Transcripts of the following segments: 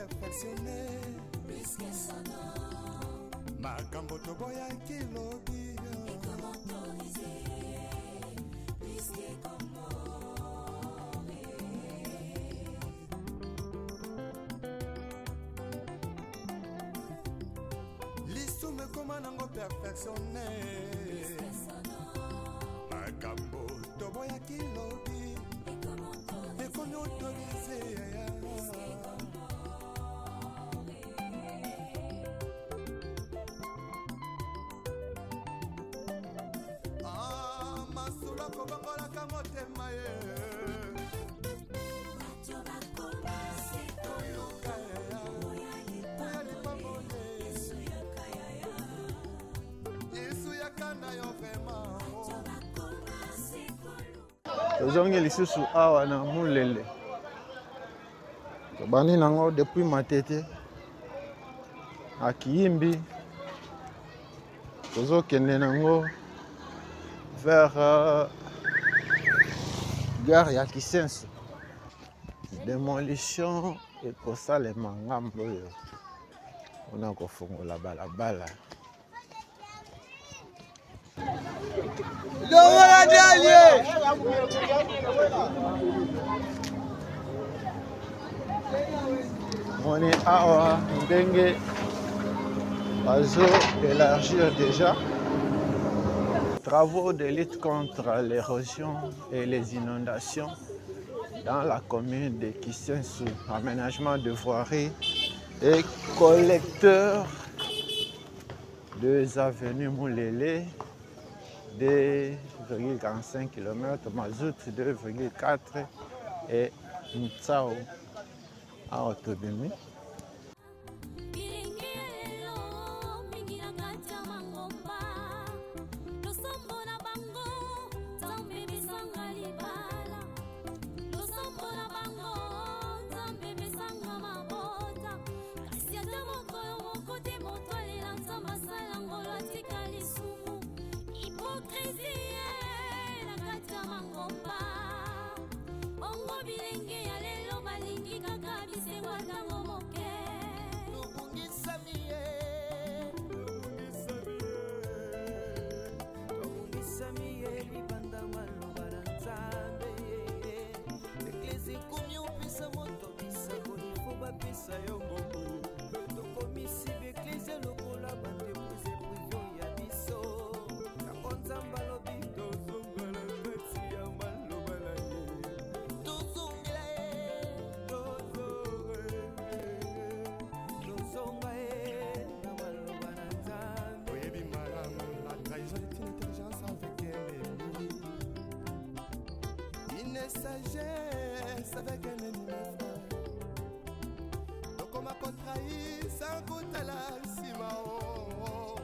perfectionné. Plus que son nom. Makambo toboya kilobi. Et comment autoriser? Plus que comment. Lisume koma nango perfectionné. Plus que son nom. Makambo toboya kilobi. Et comment Et comment autoriser? Plus que Masula kobangolaka motema ye. bato bakomase koluka oya lipamone yesu yakayaya Yesu yakana yo vraiment. bato bakomase koluka tozongi lisusu awa na mulele tobandi nango depuis matete akiyimbi tozokende nango vers gare ya Kisenso. Démolition ekosalema ngambo oyo mpona kofongola balabala. Moni awa ndenge bazo élargir déjà travaux de lutte contre l'érosion et les inondations dans la commune de Kisenso, aménagement de voiries et collecteur des avenues Moulele, 2,45 km, Mazout 2,4 et Mtsao à Otobimi. Sagesse avec un ennemi frère. Donc on m'a contrahi sans goûter la simao.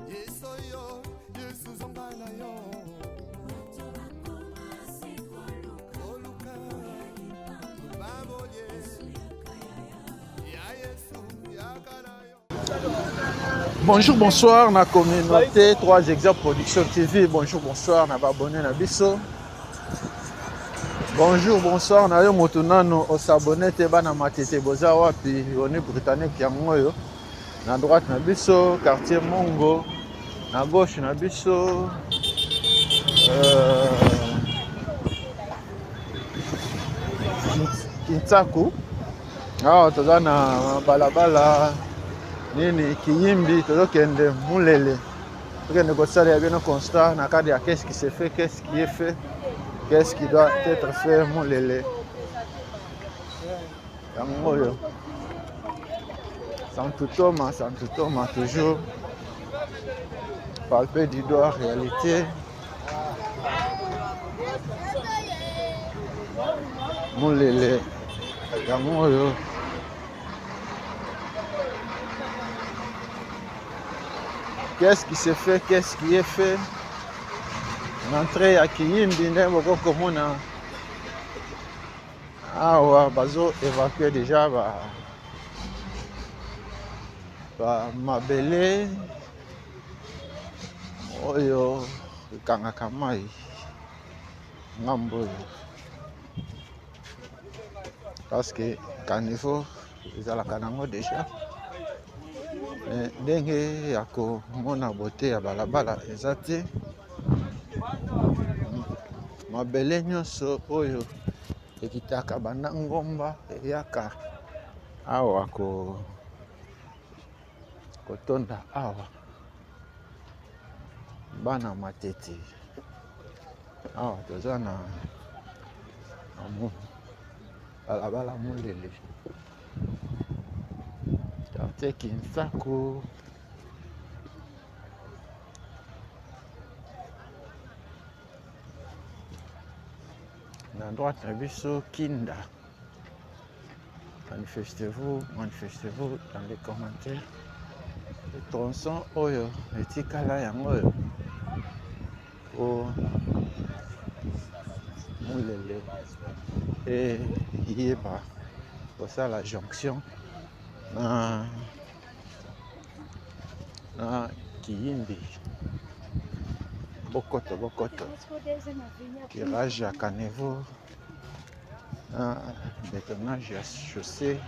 Yesoyo, Yesu zongana yo. bato bakomase koluka Baboye, yesu yakayaya ya Yesu, yakana yo. Bonjour, bonsoir, na communauté 3 Exemples Production TV. Bonjour, bonsoir, na abonné na biso. Bonjour, bonsoir, na yo motunano osabone te bana matete boza wapi oni britannique yango oyo. Na droite na biso quartier Mongo, na gauche na biso Kintaku. Awa toza na balabala nini Kiyimbi tozokende Mulele. Tokende kosala ya bien constat na cadre ya qu'est-ce qui se fait, qu'est-ce qui est fait. Qu'est-ce qui doit être fait, mon lélé? Santo Thomas, toujours palper du doigt réalité. Mon lélé, qu'est-ce qui se fait, qu'est-ce qui est fait? L'entrée à Kiyimbi, Komona. Ah ouais, bazo évacué déjà mabele. Oyo, kangakamai. Ngambo. Parce que caniveau ezalaka nango deja. Ndenge ya komona bote ya balabala eza te. Mabele nyonso oyo ekitaka banda ngomba eyaka awa kotonda awa bana matete. Awa toza na balabala molele quartier Kinsaku. Na droite na biso Kinda. Manifestez-vous dans les commentaires. Le tronçon oyo etikala yango oyo o mulele et yeba ça la jonction na Kiyimbi Bokoto tirage à caniveau na bétonnage à chaussée.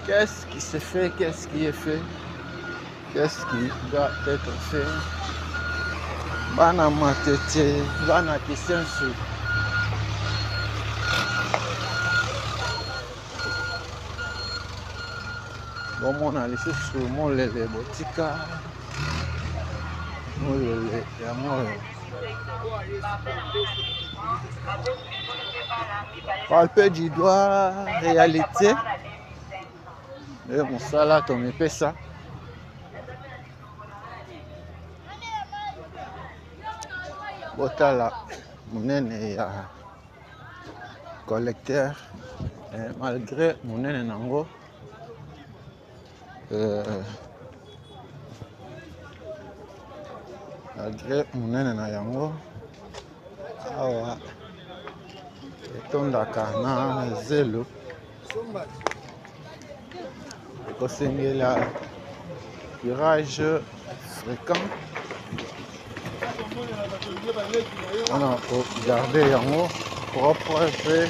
Qu'est-ce qui se fait, qu'est-ce qui est fait, qu'est-ce qui doit être fait? Bana matete, bana kisensu. Bomona lisusu molele botika. Molele ya moyo. Palpe du doigt, réalité. Et mon sala tomé pesa. Botala monene ya collecteur malgré monene nango malgré monene na yango awa etondaka na zelo ekosengela curage fréquent. On a gardé yango propre fait.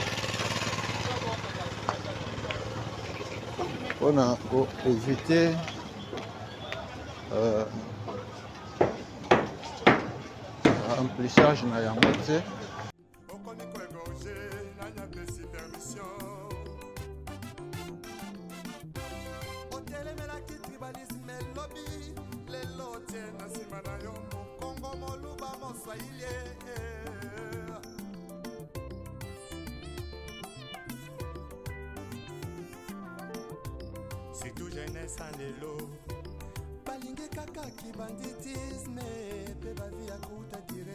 On a évité remplissage na yango te. C'est tout jeunesse en élo. Balingue kaka qui banditisme. Pe ba vie à kuta tire.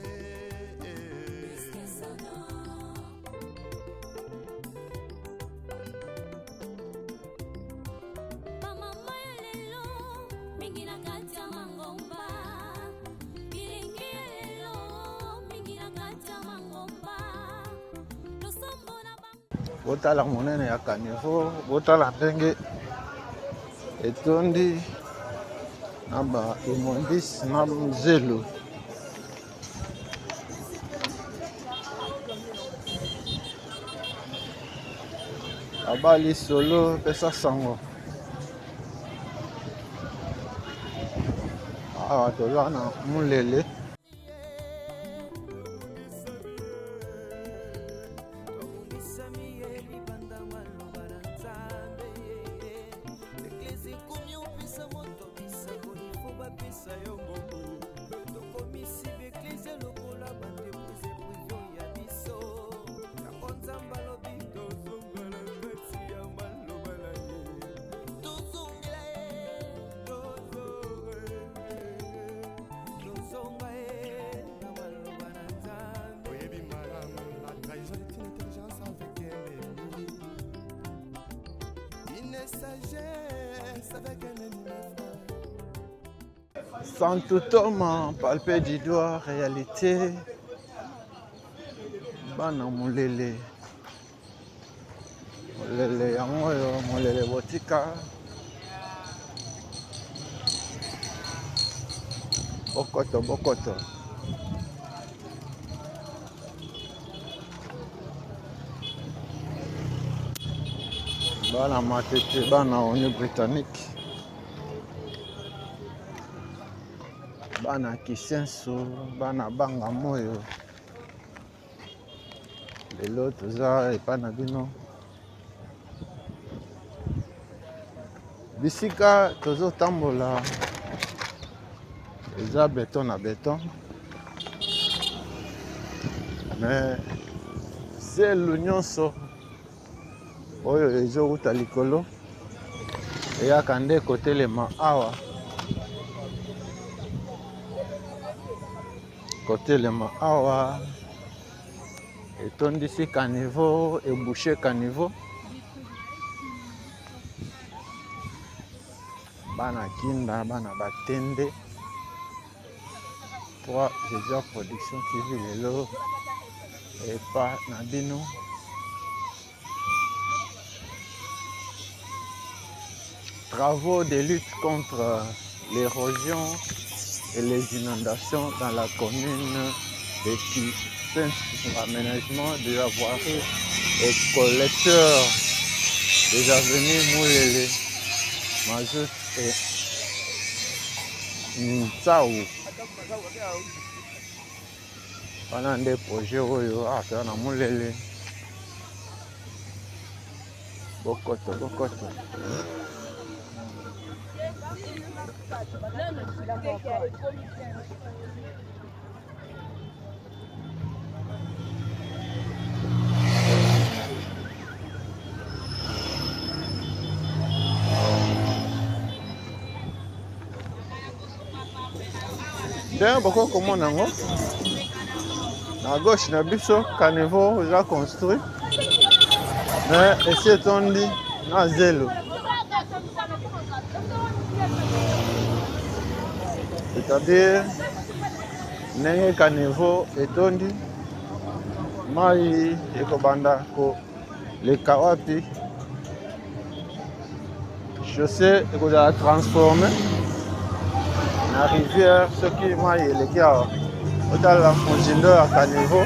Mama lelo, mingi na katia mangomba. Biringi lelo, mingi na katia mangomba. Losombo na bang. Botala monene ya caniveau, botala ndenge etondi na ba imondisi na zelo. Abali solo pesa sango. Awa toza na mulele. Sagesse avec un ennemi fort. Santo Thomas, palpé du doigt, réalité. Bana mulele. Mulele ya moyo, mulele botika. Bokoto, bokoto. Bana matete, bana oni britannique. Bana kisenso, bana banga moyo. Lelo toza epa na bino. Bisika tozo tambola. Eza béton na béton. Mais c'est l'union oyo ezouta likolo. Eyaka nde kotelema awa. Kotelema awa. Etondisi caniveau, ebouché caniveau. Bana kinda, bana batende. 3 Jésus Production TV lelo. Et pas Nabino. Travaux de lutte contre l'érosion et les inondations dans la commune de Kisenso. Aménagement de la voirie et collecteur des avenues Moulele, Mazout et Ntsaou. Pendant des projets oyo affaire na Moulele. Bokoto, bokoto. D'ailleurs, beaucoup comment nango na gauche na biso caniveau déjà construit mais ici etondi na zelo c'est-à-dire ndenge caniveau etondi mai ekobanda koleka wapi chaussée ekozala transformé na rivière soki mai eleki awa otala profondeur ya caniveau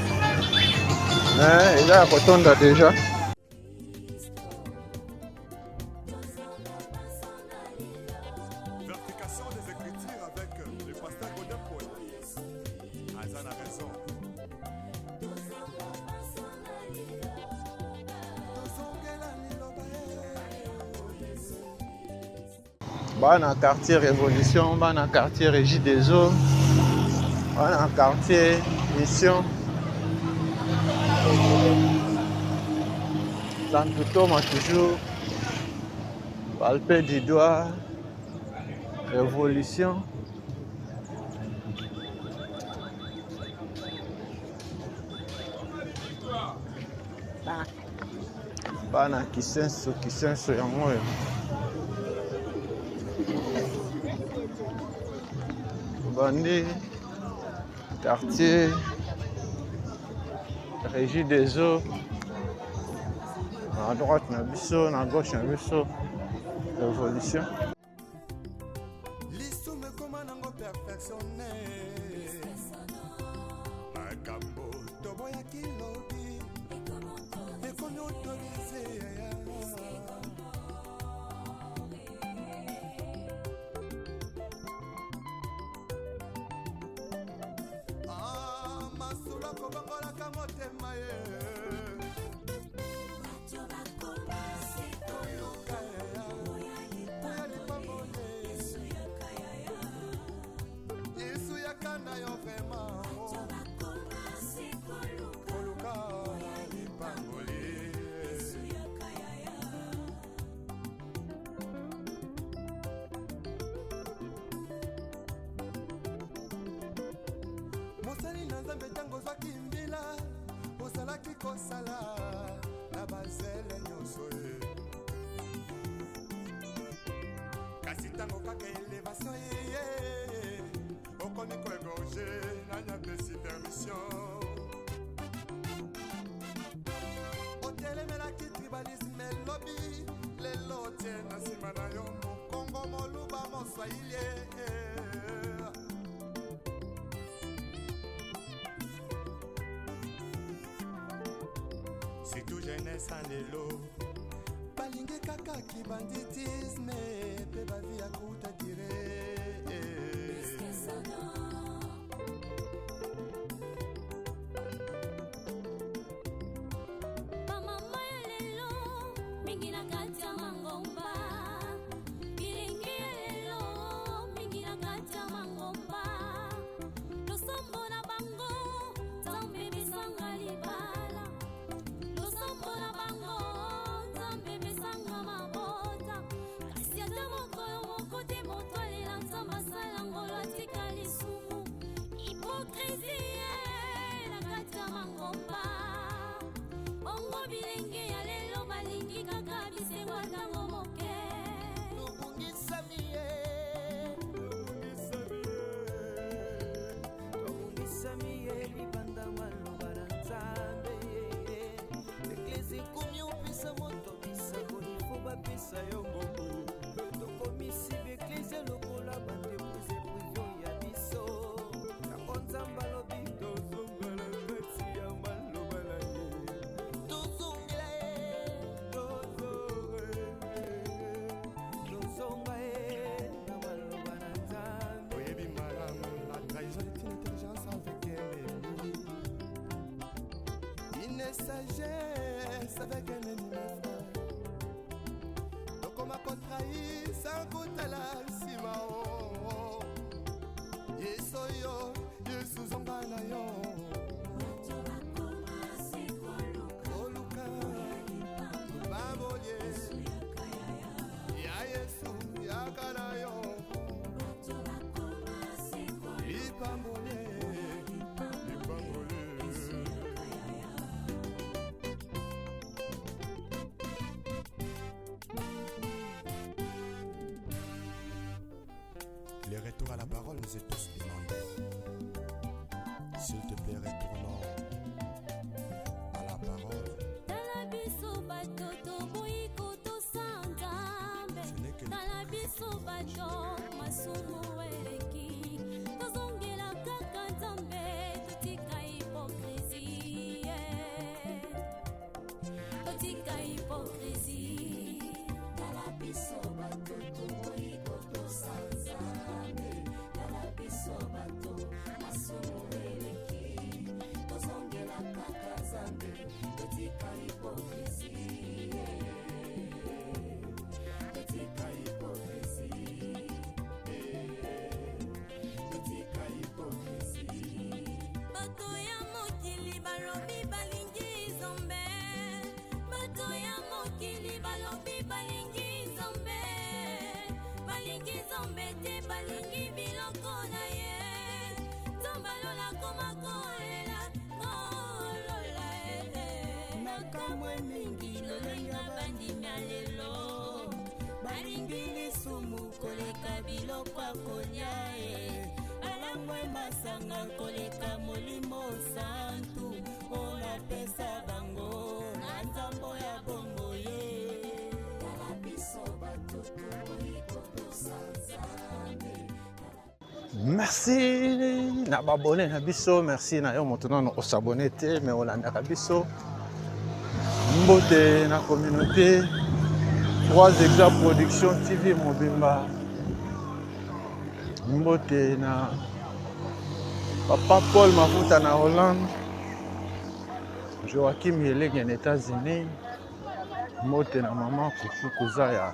mais eza ya kotonda déjà. Verification des écritures avec le pasteur Godin Paul. Azan a raison. Bana quartier Révolution, bana quartier Régie des Eaux, bana quartier Mission. Santo Thomas toujours, palpé du doigt, Révolution. Bana Kisenso ya moyo. Bandi, quartier, Régie des Eaux, à droite na biso, à gauche na biso, Révolution. L'issue me commande en perfectionné. Makambo, tobo ya kilobi. Et qu'on autorise. Masula kobangola kamotema ye. Mosali na nzambe tango zwaki mbila osalaki kosala na bazele nyonso ye kasi tango kaka elevation ye Moni ko égorgé, nanya pesi permission. Otelemelaki tribalisme lobby, lelo tie na nsima na yo mokongo moluba moswahili. Surtout jeunesse en lelo balingi kaka ki banditisme pe bavi ya kuta dire. Sagesse avec un ennemi frère. Donc on m'a contrahi sans goûter la simao. Yeso yo, yesu zongana yo. Oluka, baboye. Ya yesu, ya kana yo. Ipambole, ipambole. Les retours à la parole nous est tous demandés. S'il te plaît, retournons à la parole. Ce n'est que Merci na babone na biso, merci na yo moto non osabone te mais olandaka biso. Mbote na communauté 3 hectares production TV Mobimba. Mbote na Papa Paul Mafuta na Hollande. Joachim Yeleng en États-Unis. Mbote na maman Kuku Kuzaya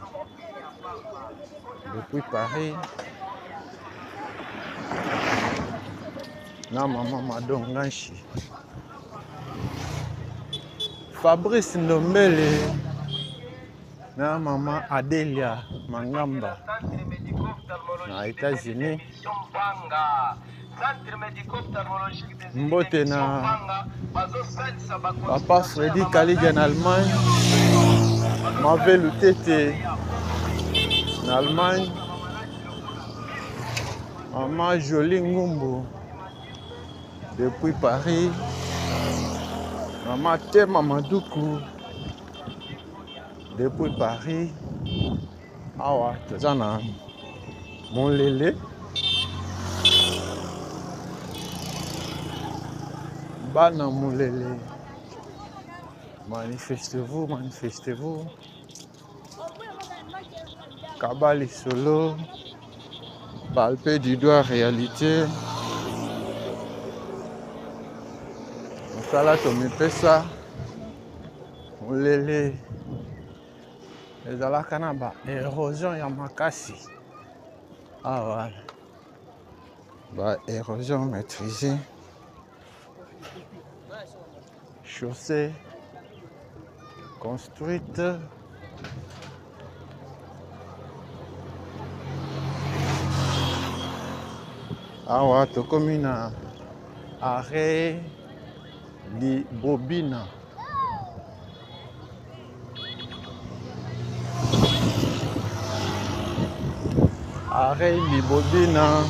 depuis Paris. Na maman Madonganshi. Fabrice Ndombele na maman Adelia Mangamba na États-Unis. Mbote na Papa Freddy Kaligi en Allemagne. Mavel Utete en Allemagne. Maman Jolie Ngumbu depuis Paris. Maman Tema Madoukou depuis Paris. Awa toza na Molele. Bana Molele. Manifestez-vous, manifestez-vous. Kabali Solo. Palper du doigt réalité. Mosala tomipesa. Molele. Ezalaka na ba érosion ya makasi. Ah voilà. Ba érosion maîtrisée. Chaussée construite. Awa tokomi na arrêt di Bobina. Arrêt di Bobina.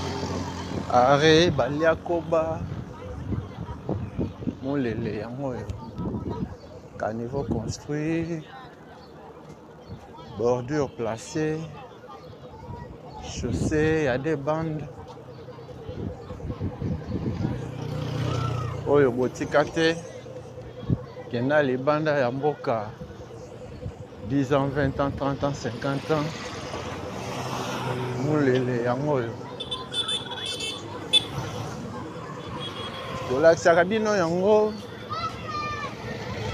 Arrêt Baliakoba. Molele yango yo. Caniveau construit. Bordure placée. Chaussée, il y a des bandes. Oyo botika te kenda libanda ya mboka 10 ans, 20 ans, 30 ans, 50 ans. Molele yango oyo tolakisaka bino yango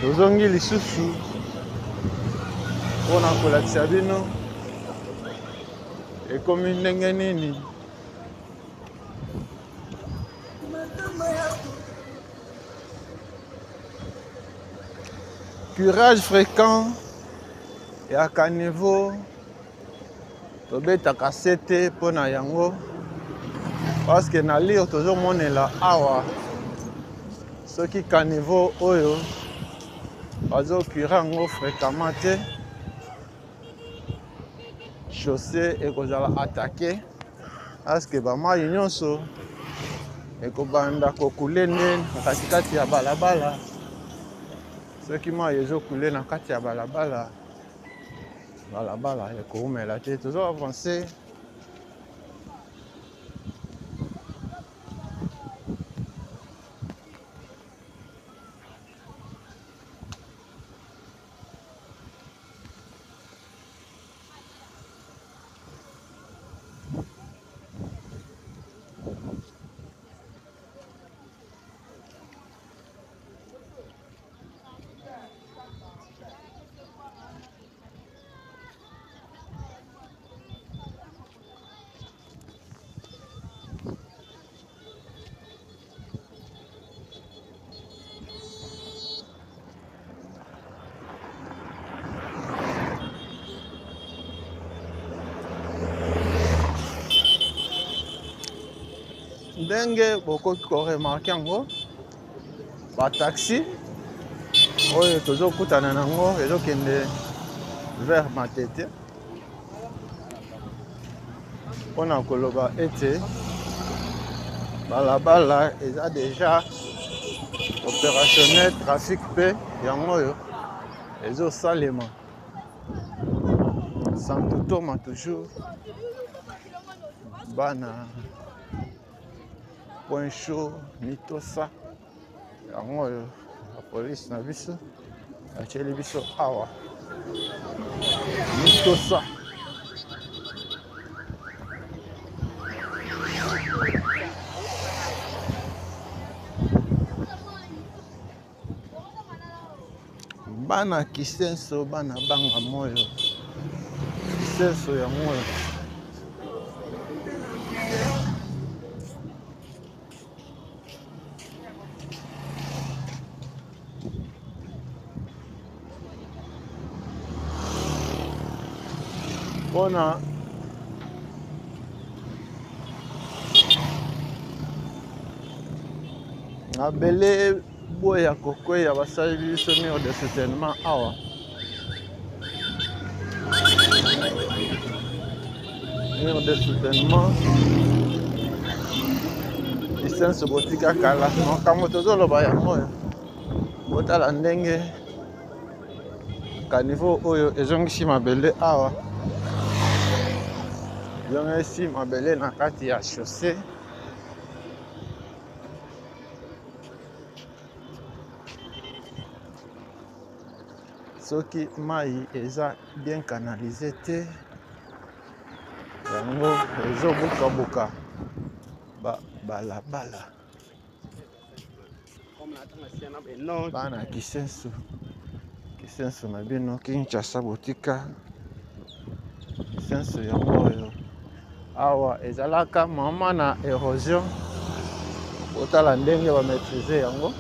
tozongi lisusu mpona kolakisa bino ekomi ndenge nini. Curage fréquent ya caniveau tobetaka sete mpona yango parce que na lire tozomonela awa soki caniveau oyo bazocure yango fréquemment te chaussée ekozala attaqué parce que bamai nyonso ekobanda kokule nde na katikati ya balabala. Soki mai ezokule na kati ya balabala ekoumela te tozo avancer. Ndenge bokoki koremarke yango bataxi oyo tozokutana nango ezokende vers Matete mpona koloba ete balabala eza deja opérationnel, trafic pe yango oyo ezosalema sans tutoma toujours bana point chaud mitosa yango oyo la police na biso atieli biso awa mitosa. Bana kisenso bana banga moyo kisenso ya moyo mpona abele boya kokweya basali biso mur de soutènement awa mur de soutènement kisenso botika kala makambo tozoloba yango oyo botala ndenge kaniveau oyo ezongisi mabele awa ezongisi mabele na kati ya chaussée soki mai eza bien canalisé te yango ezobukabuka balabala bana kisenso na bino Kinshasa botika kisenso yango oyo awa ezalaka mama na érosion otala ndenge bamaîtriser yango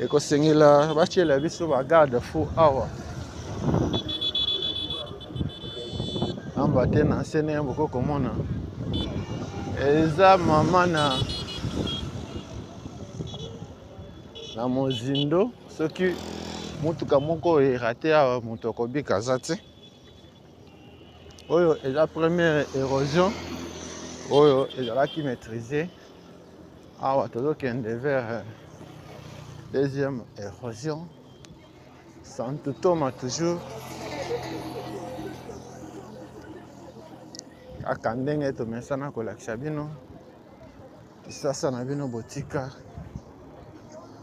ekosengela batiela biso bagarde fou awa amba te na nsene ya bokokomona eza mama na mozindo soki mutuka moko erate awa moto akobika aza te oyo eza première érosion oyo ezalaki maîtrisé awa tozokende vers deuxième érosion santutoma toujours kaka ndenge tomesana kolakisa bino kisasa na bino botika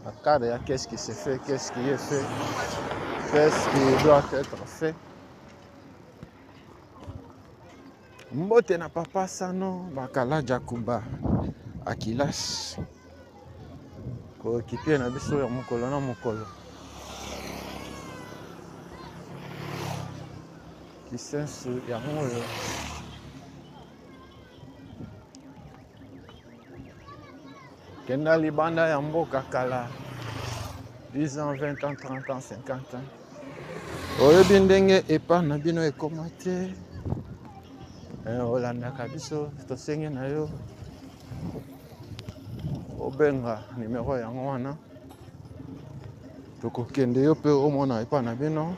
la cadre ya qu'est-ce qui se fait, qu'est-ce qui est fait, qu'est-ce qui doit être fait. Mbote na papa sano bakala jakuba akilas ko kipie na biso ya mokolo na mokolo kisenso ya moyo kenda libanda ya mboka kala 10 ans, 20 ans, 30 ans, 50 ans oyebi ndenge epa na bino ekoma te olandaka biso tosenge na yo obenga numero yango wana tokokende yo mpe omona epa na bino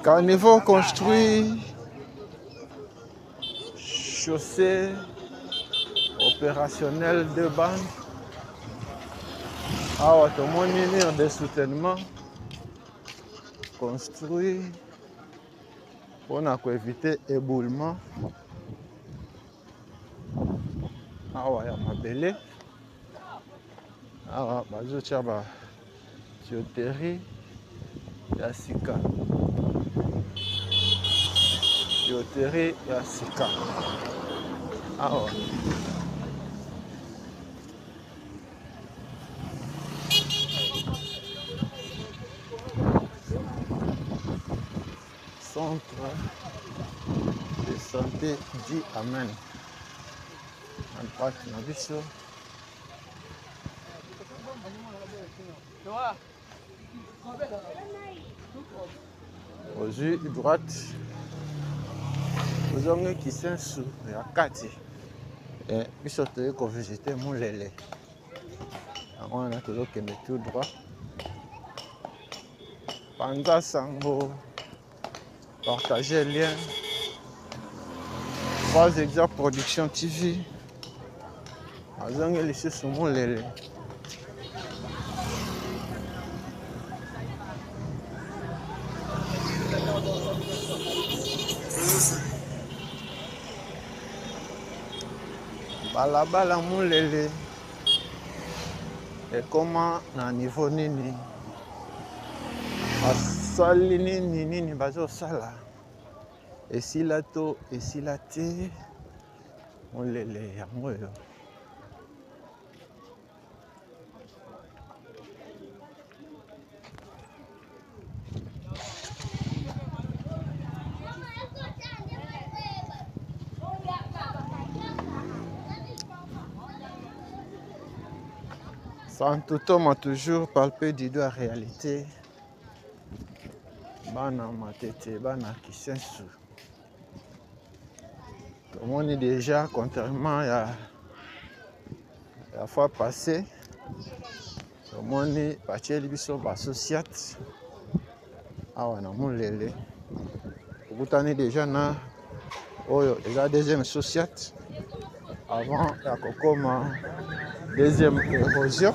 Caniveau construit, chaussée opérationnelle de bande. Awa tomoni mur de soutènement construit pour éviter éboulement. Awa ya mabele. Awa bazotia ba tuyauterie ya sika. Tuyauterie ya sika. Awa. Centre de santé dit Amen. En droite, na biso. Aujourd'hui, droite. Vous avez qui sous la carte. Et biso te ko visiter mon lele. On a toujours que mettre tout droit. Panda Sango. Partagez le lien. 3 exemples production TV. Azange laissé sur mon lele. Balabala mon lele. ekoma na niveau nini basali nini bazosala esila to esila te molele yango oyo. Santutoma toujours palper du doigt réalité. Bana matete, bana kisensu. On est déjà, contrairement à la fois passée, on est parti biso associate. Ah ouais, non, mon lélé. Vous avez déjà na déjà deuxième associate. Avant la cocoma deuxième érosion.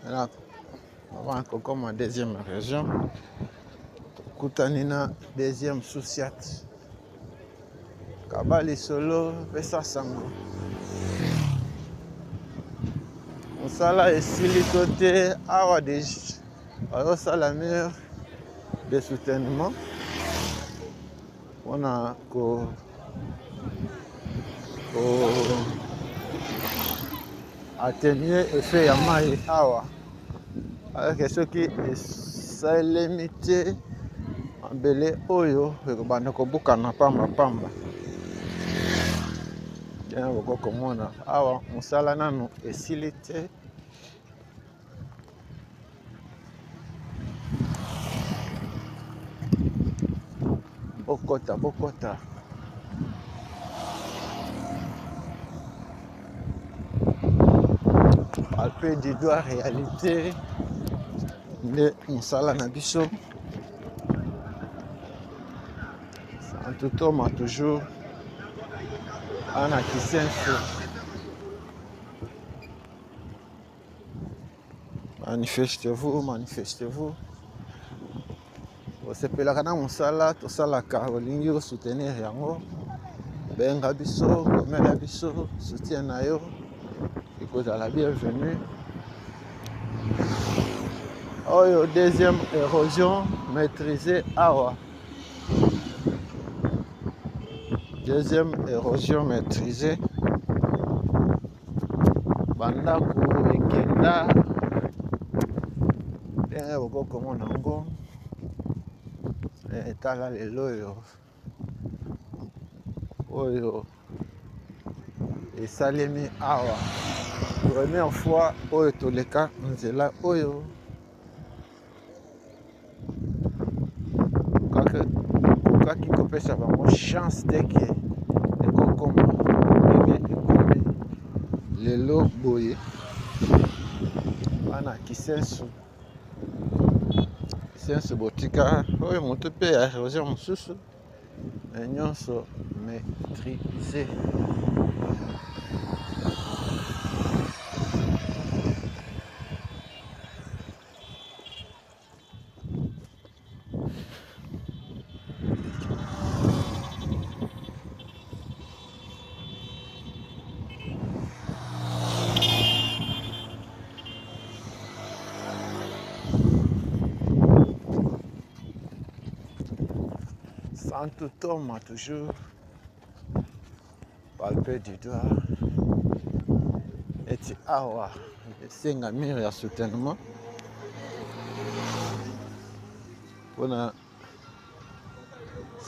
Là, avant la cocoma deuxième région. Kutanina deuxième associate. Kabali solo pesa sango. Mosala esili côté awa déjà. Alors ça la meilleure de soutènement. On a atténuer effet ya mai awa. Avec ceux qui salemité ambele oyo ekobanda kobukana pamba. Bien bokomona awa mosala nano esili te. Bokota. Palper du doigt réalité de mosala na biso. Santutoma toujours ana kisenso. Manifestez-vous. Osepelaka na mosala tosalaka olingi osoutenir yango benga biso komela biso soutien na yo ekozala bienvenue. Oyo deuxième érosion maîtrisée awa. Deuxième érosion maîtrisée. Bandako ekenda ndenge bokokomona yango. Etala lelo oyo esalemi awa première fois oyo toleka nzela oyo kokaki kopesa bango chance teke ekokoma ndenge ekomi lelo boye bana kisensu botika oyo moto mpe ya érosion mosusu me nyonso maîtrisé. Santutoma toujours palper du doigt eti awa esenga mire ya soutènement mpona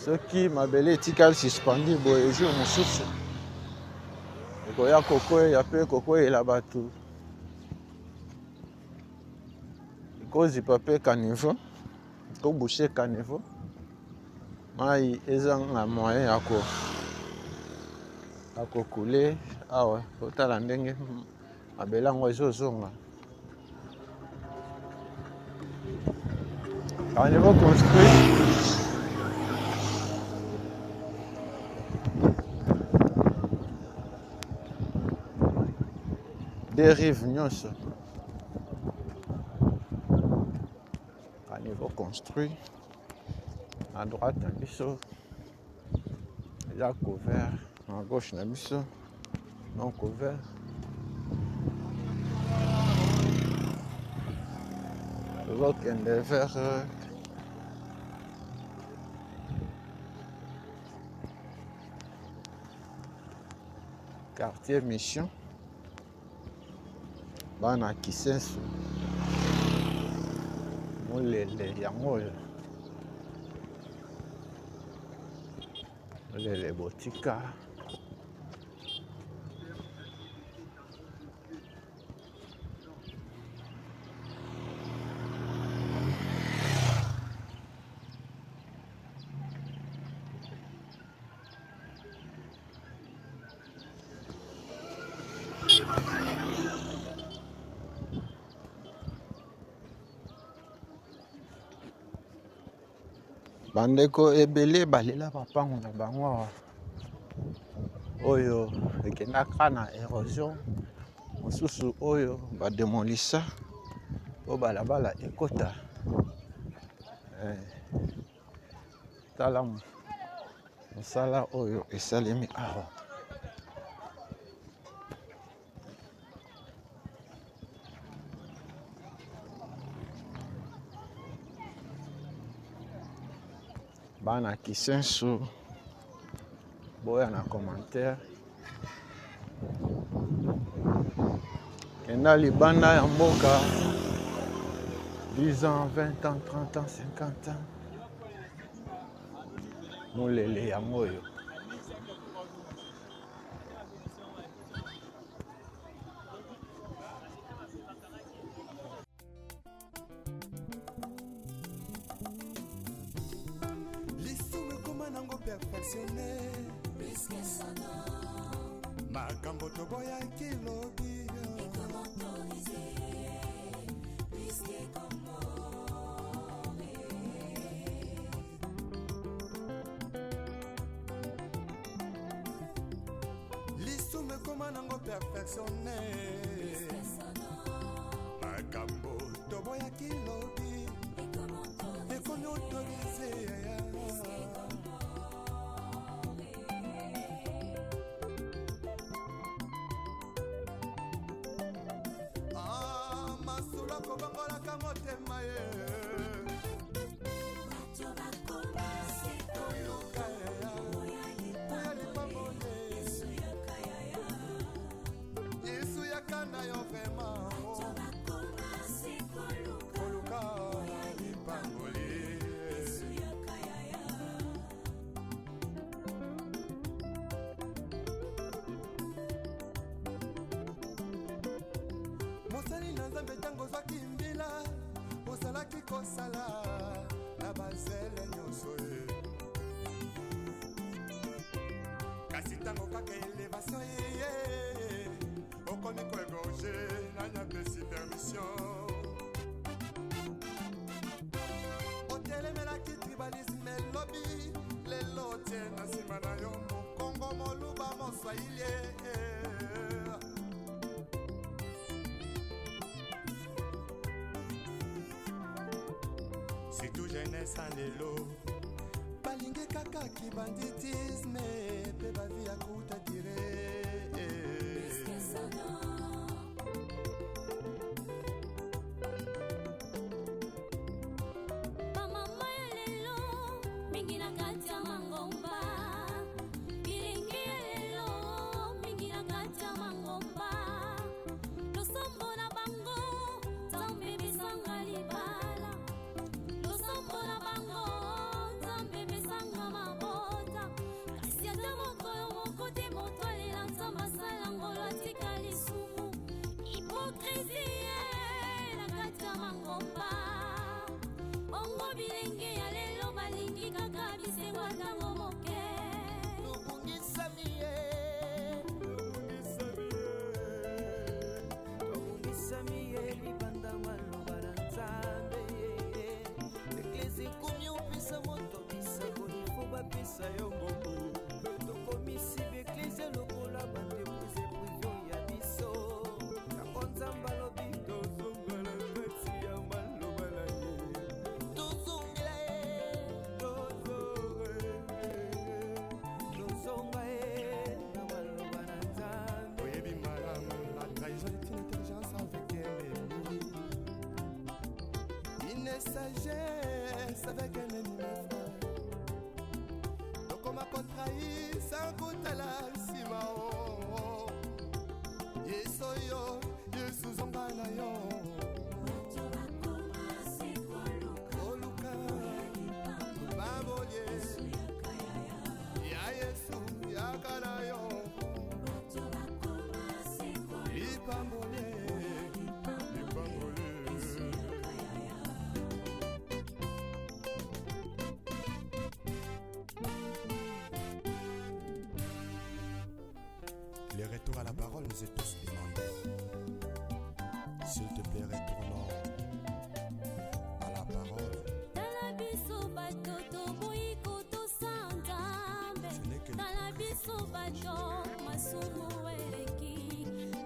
soki mabele etikali suspendu boye jour mosusu ekoya kokwea mpe kokweyela bato ekozipa mpe caniveau kobouche caniveau mai eza na moyen ya kokule awa otala ndenge mabele yango ezozonga. Au niveau construit des rives nyonso. À niveau construit à droite un biseau déjà couvert à gauche na biso donc ouvert tozokende vers quartier mission bana Kisenso mulele yango oyo mulele botika bandeko ebele balela bapango na bango awa oyo ekendaka na érosion mosusu oyo bademolisa po balabala ekota tala mosala oyo esalemi awa bana Kisenso boya na commentaire kenda libanda ya mboka 10 ans 20 ans 30 ans 50 ans mulele yango oyo perfectionné makambo toboyaki lobi lisumu ekoma nango perfectionné makambo toboyaki lobi ekomi autorisé kobangolaka motema ye yesu yakana yo vrema koluka lipangoli mosali na nzambe ntango ozwaki mbila ozalaki kosala na bazele nyonso ye kasi ntango kaka elevation yeye okomi koegorge nanyapesi permission otelemelaki tribalisme elobi lelo tie na nsima na yo mokongo moluba moswahili surtout jeunesse en lelo balingi kaka kibanditisme pe bavi ya kuta dire bamama ya lelo mingi na kati ya mangomba bilingi ya lelo mingi na kati ya mangomba losombo na bango nzambe bisanga libala losombola bango nzambe besanga mabota kasi ata mokolo moko te moto alela nzambe asala ngolo atika lisumu hipokrisie na kati ya mangomba bongo bilenge ya lelo balingi kaka bisengo ntango moke tobungisami ye libanda maloba na nzambe eklesi komi opesa moto bisango ifo bapesa yo mbongo tokomisi beklesi lokola bandepose privio ya biso yango nzambe alobi tozongala kati ya maloba na ye tozongela ye tozonga ye je savais qu'un ennemi me ferait. Donc on m'a contrahi sans kutala nsima o. Yesoyo, Yesu zongana yo. Oluka, babolye. Ya Yesu, yakana yo. Lipambole, lipambole. Le retour à la parole nous est tous demandé. S'il te plaît, retournons à la parole. Talabiso bato toboyi kotosanda Ce n'est que le Talabiso bato masumu eleki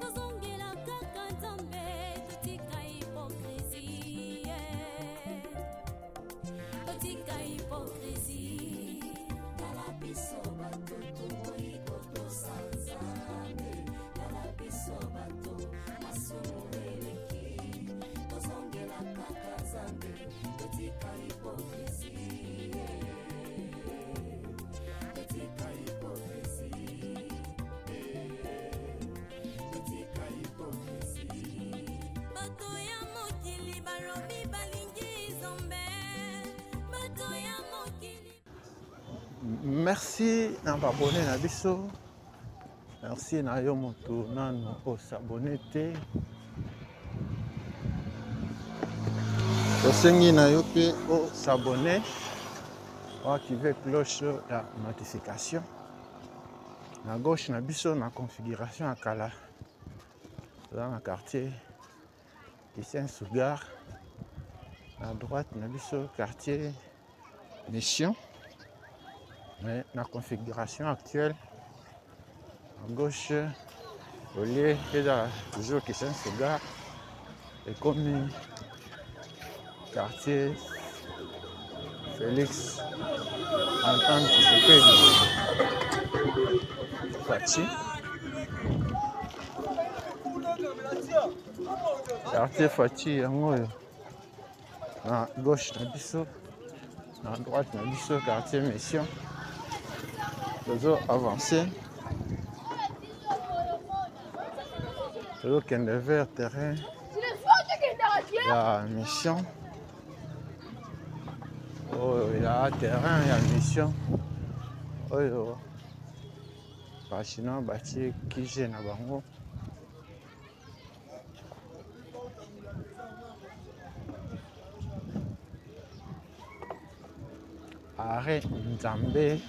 tozongela kaka nzambe totika hypocrisie totika hypocrisie Talabiso bato toboyi kotosanda Talabiso bato masumu eleki tozongela kaka nzambe totika hypocrisie totika hypocrisie totika hypocrisie bato ya mokili balobi balingi nzambe bato ya mokili. Merci na babone na biso. Merci na yo moto nano osabone te. Tosengi na yo pe osabone. Activer cloche ya notification. Na gauche na biso na configuration ya kala. Dans le quartier de Saint-Sougar. À droite na biso quartier Mission. Mais la configuration actuelle, à gauche, au lieu de toujours qui Saint-Sougar, et comme quartier Félix Antoine Tshisekedi Fachi. Quartier Fachi, à gauche, na biso, à droite, na biso, quartier Mission. Toujours avancé. Toujours qu'il y a vers terrain. La mission. Oh, il y a terrain, il y a mission. Oh, yo. Bachina, bâti, qui gêne à Bango. Arrêt Nzambé.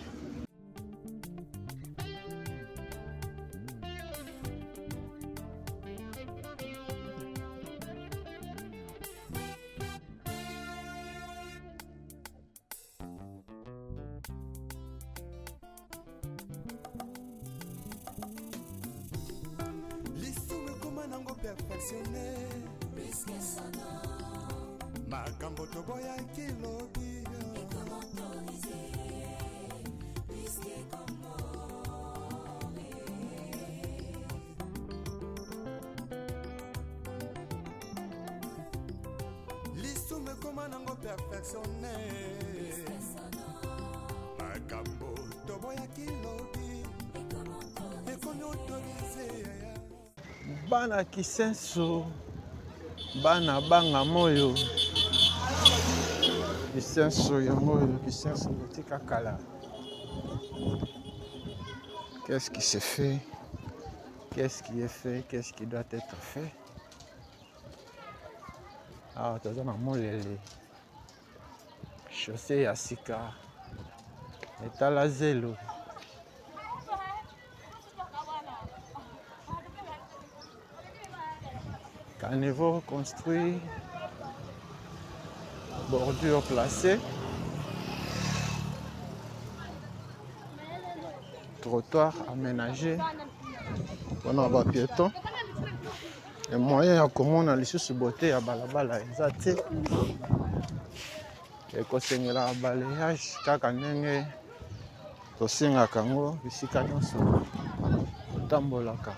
Perfectionné, makambo toboya kilobi lisume koma nango perfectionné, makambo toboya kilobi ekomi autorisé. Bana Kisenso, bana banga moyo. Kisenso ya moyo, Kisenso botika kala. Qu'est-ce qui se fait? Qu'est-ce qui est fait? Qu'est-ce qui doit être fait? Ah, toza na molele. Chaussée ya sika. Etala zelo. Caniveau construit, bordure placée, trottoir aménagé, on a des piétons. Les moyens à comment on a les beauté à balabala exacté. Et quand c'est le balayage, kaka nenge, tosinga kango, bisika nyonso, tambolaka.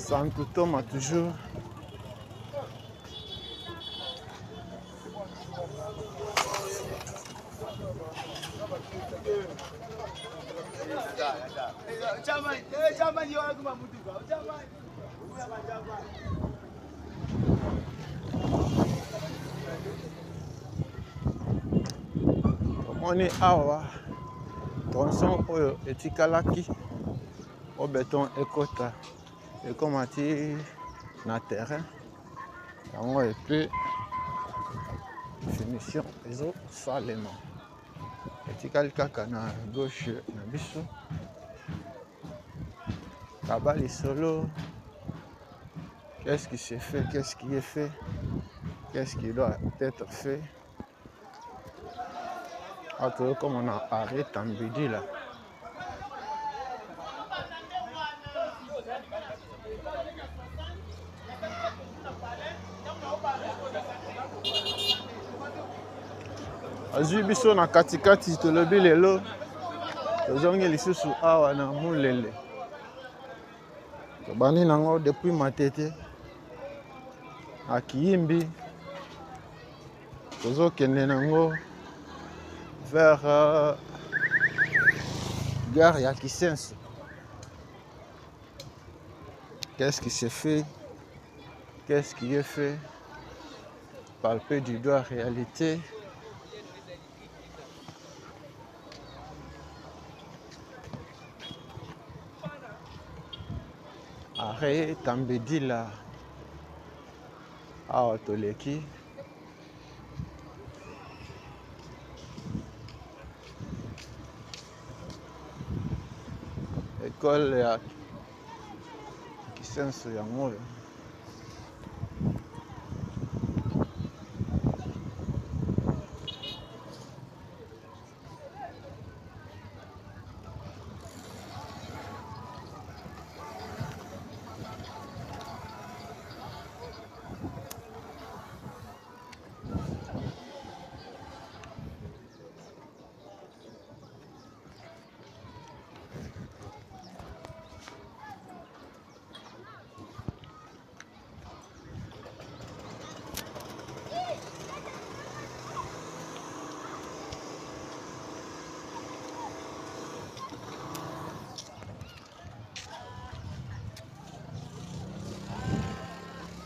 Santo Thomas toujours. Tomoni awa tronçon oyo etikalaki o béton ekota ekomati na terrain yango epe finition ezosalema etikali kaka na gauche na biso kaba lisolo. Qu'est-ce qui s'est fait, qu'est-ce qui est fait, qu'est-ce qui doit être fait. Comme on a arrêté en bidi là. Azui biso na katikati tolobi lelo tozongi lisusu awa na mulele tobani nango depuis matete à Kiyimbi tozokende nango vers gare ya Kisenso. Qu'est-ce qui s'est fait, qu'est-ce qui est fait, palper du doigt réalité. Arrêt Tambedila awa toleki école ya Kisenso ya moyo.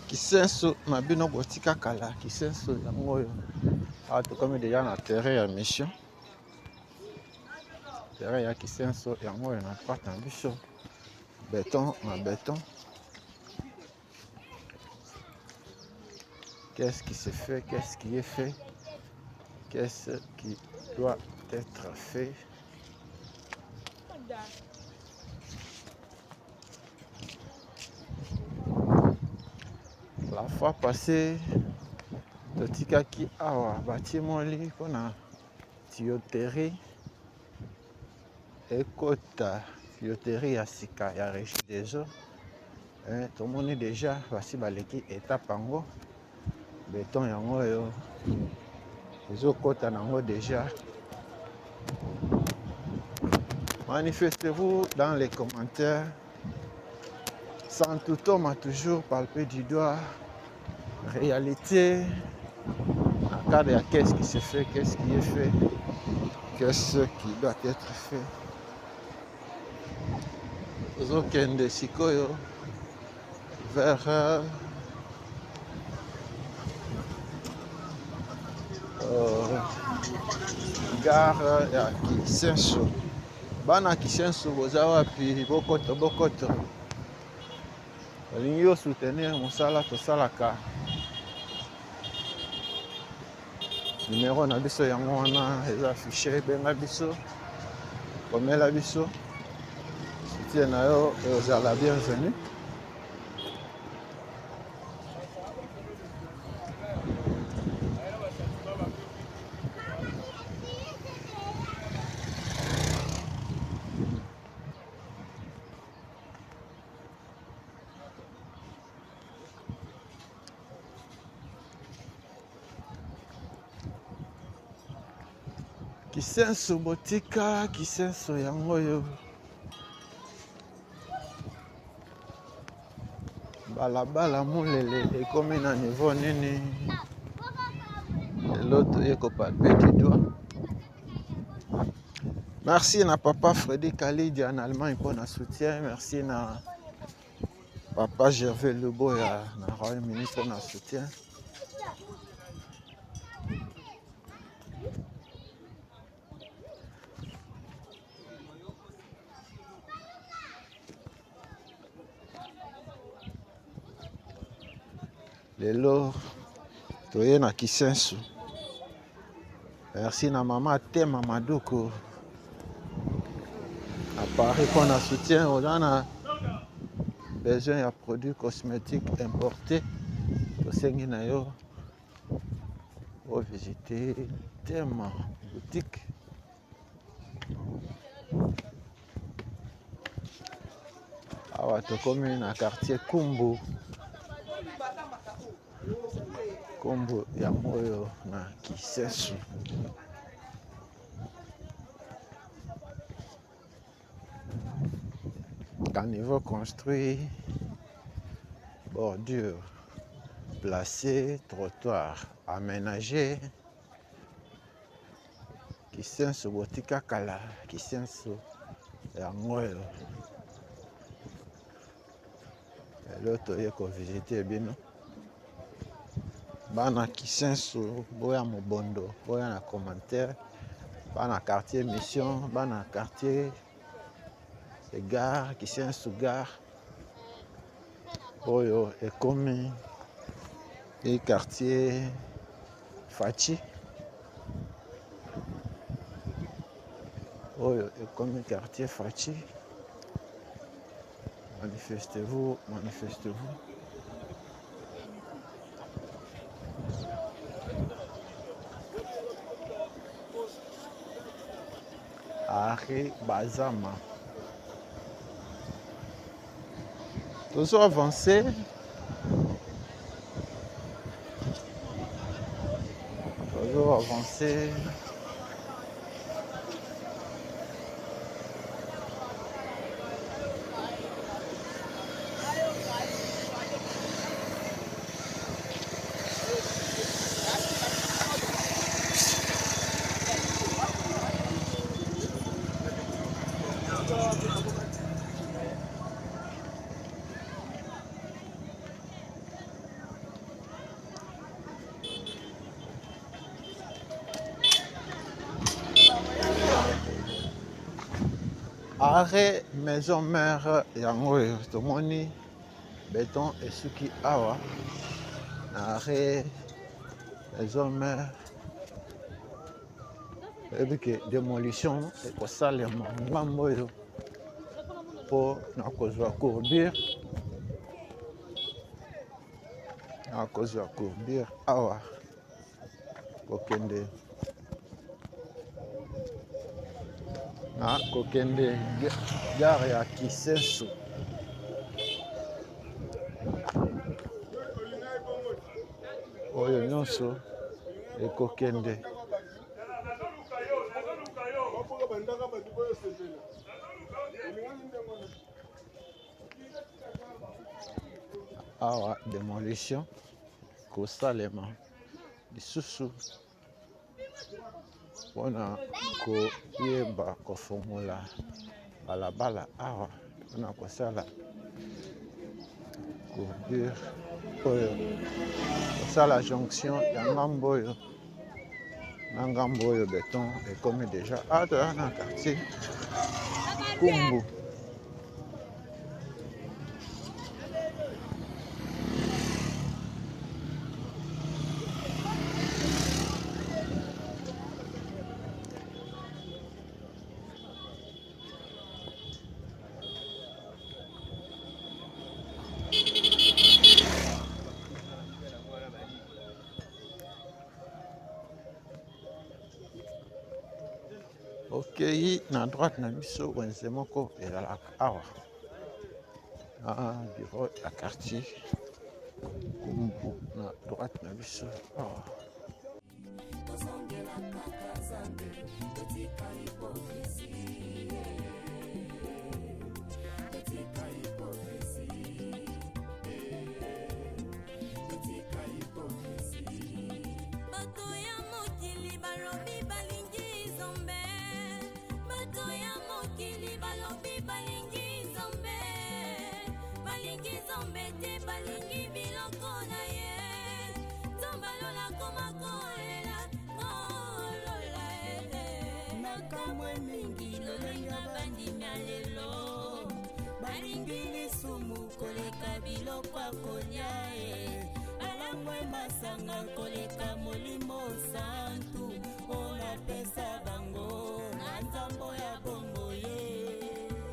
Kisenso na bino botika kala Kisenso yango oyo awa tokomi deja na terrain ya mission. Terrain ya Kisenso yango oyo na parte na biso béton na béton. Qu'est-ce qui se fait, qu'est-ce qui est fait, qu'est-ce qui doit être fait. La fois passée, totikaki awa batimoli mpona tuyauterie ekota tuyauterie ya sika ya Régie des eaux. Tomoni déjà basi baleki étape yango béton yango oyo ezokota nango déjà. Manifestez-vous dans les commentaires. Santo Thomas toujours palper du doigt réalité en cas de qu'est-ce qui se fait, qu'est-ce qui est fait, qu'est-ce qui doit être fait. Tozokende sikoyo vers gare ya Kisenso. Bana Kisenso boza wapi bokoto olingi osoutenir mosala tosalaka. Numéro na biso yango wana eza affiché, benga biso komela biso soutien na yo ozala bienvenu. Kisenso botika Kisenso yango yo balabala mulele ekomi na niveau nini lelo toye kopalpe du doigt. Merci na papa Freddy Kalidi en Allemagne pour na soutien. Merci na papa Gervais Leboya na Royaume-Uni pour na soutien. Lelo toye na Kisensu. Merci na maman Tema Madoko à Paris pour na soutien. On a besoin de produits cosmétiques importés. Tosengi na yo pour visiter Tema boutique. Awa tokomi na quartier Kumbu. Kombo ya moyo na Kisensu. Caniveau construit, bordure placée, trottoir aménagé. Kisensu botika kala, Kisensu ya moyo. L'autre est qu'on visite bino. Bana Kisensu, boya mobondo, boya na commentaire. Bana quartier mission, bana quartier gare, Kisensu gare. Oyo ekomi et quartier Fachi. Oyo ekomi quartier Fachi. Manifestez-vous, manifestez-vous. Arrêt Bazama. Toujours avancé. Toujours avancé. Arrêt maison mère yango tomoni béton esuki awa. Arrêt maison mère et que démolition et pour ça les mambo pour na kozwa courbure na kozwa courbure awa kokende na kokende gare ya Kisensu. Oyo nyonso ekokende awa démolition kosalema lisusu mpona koyeba kofongola balabala awa mpona kosala courbure oyo kosala jonction ya ngambo oyo na ngambo oyo béton ekomi déjà toza na quartier Kumbu. okei na droite na biso wenze moko ezalaka awa na bureau ya quartier Kumbu na droite na biso awa. bato ya mokili balobi balingi nzambe, balingi nzambe te balingi biloko na ye. Nzambe alola koma kolela kolola nakamwe mingi lolenga bandimi ya lelo, balingi lisumu koleka biloko akolia balangwe masanga koleka molimo santu olapesa bango na nzambo ya bongo ye.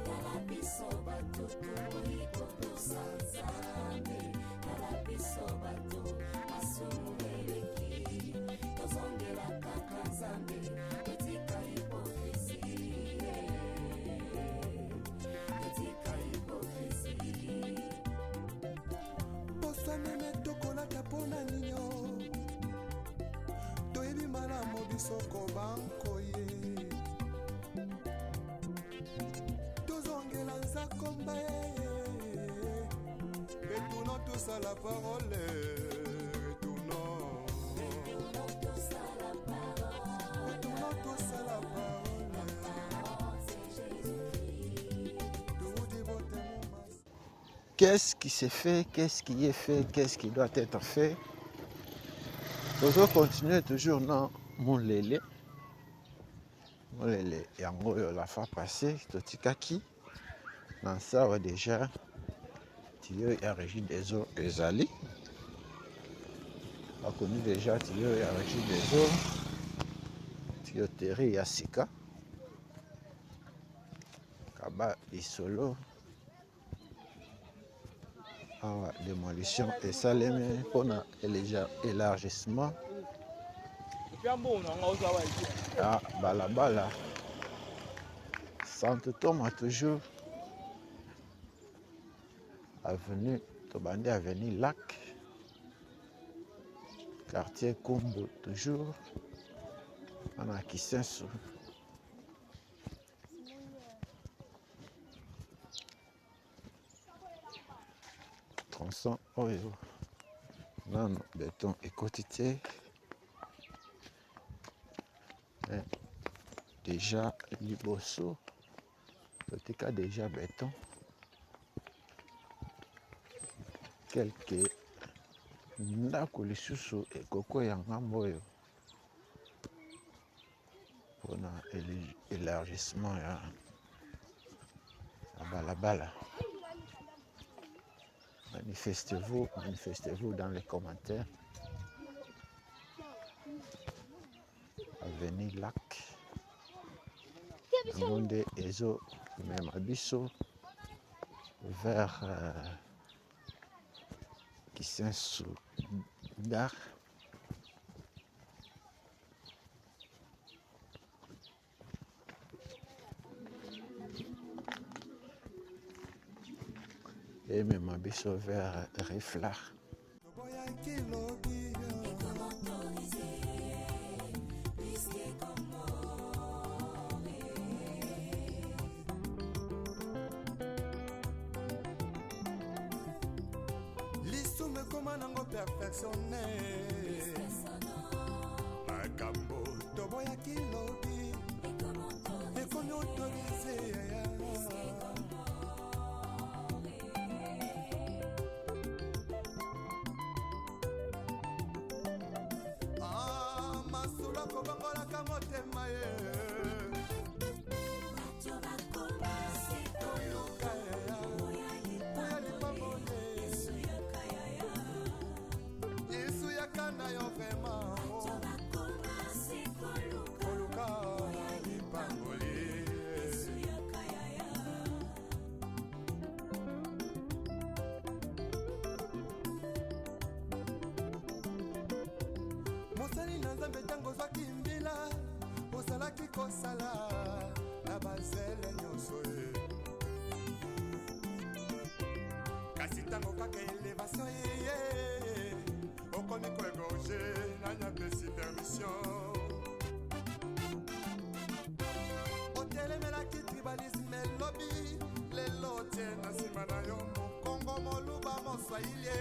Tala biso bato tokoyi kotosa nzambe, tala biso bato masumu eleki, tozongela kaka nzambe etika hipokrisi, etika hipokrisi. poso meme tokolaka mpona nino toyebi malamu biso kobanko ye tozongela nzakomba ye retournons tous à la parole, retournons tous à la parole, tout dit beauté mon mas. Qu'est-ce qui s'est fait, qu'est-ce qui est fait, qu'est-ce qui doit être fait? Nous allons continuer toujours dans Mulele. Mulele, yango yo la fois passée, totikaki. Dans ça, ouais, déjà, Tio y a régi des eaux ezali. On a connu déjà Tio y a régi des eaux. Tio Terry Yasika. Kaba Isolo. En démolition et salé pour l'élargissement. Ah, balabala. Santo Thomas toujours. Avenue Tobandi, avenue Lac. Quartier Kombo toujours. On a Kisenso. Tronçon oyo nano béton écotité déjà liboso totika déjà béton quelques ndako lisusu ekoko ya ngambo oyo mpona élargissement ya balabala. Manifestez-vous dans les commentaires. Avenue Lac. Monde Ezo même Abisso vers Kisensu Gare. Et même Abisso vers Riflar. Lisume koma nango perfectionné makambo toboyaki lobi ekomi autorisé masula kobangolaka motema ye na yo vraiment koluka lipangoli mosali na nzambe ntango ozwaki mbila ozalaki kosala na bazele nyonso ye kasi ntango kaka elevation yeye okomi koegorge nanyapesi permission otelemelaki tribalisme elobi lelo tie na nsima na yo mokongo moluba moswahili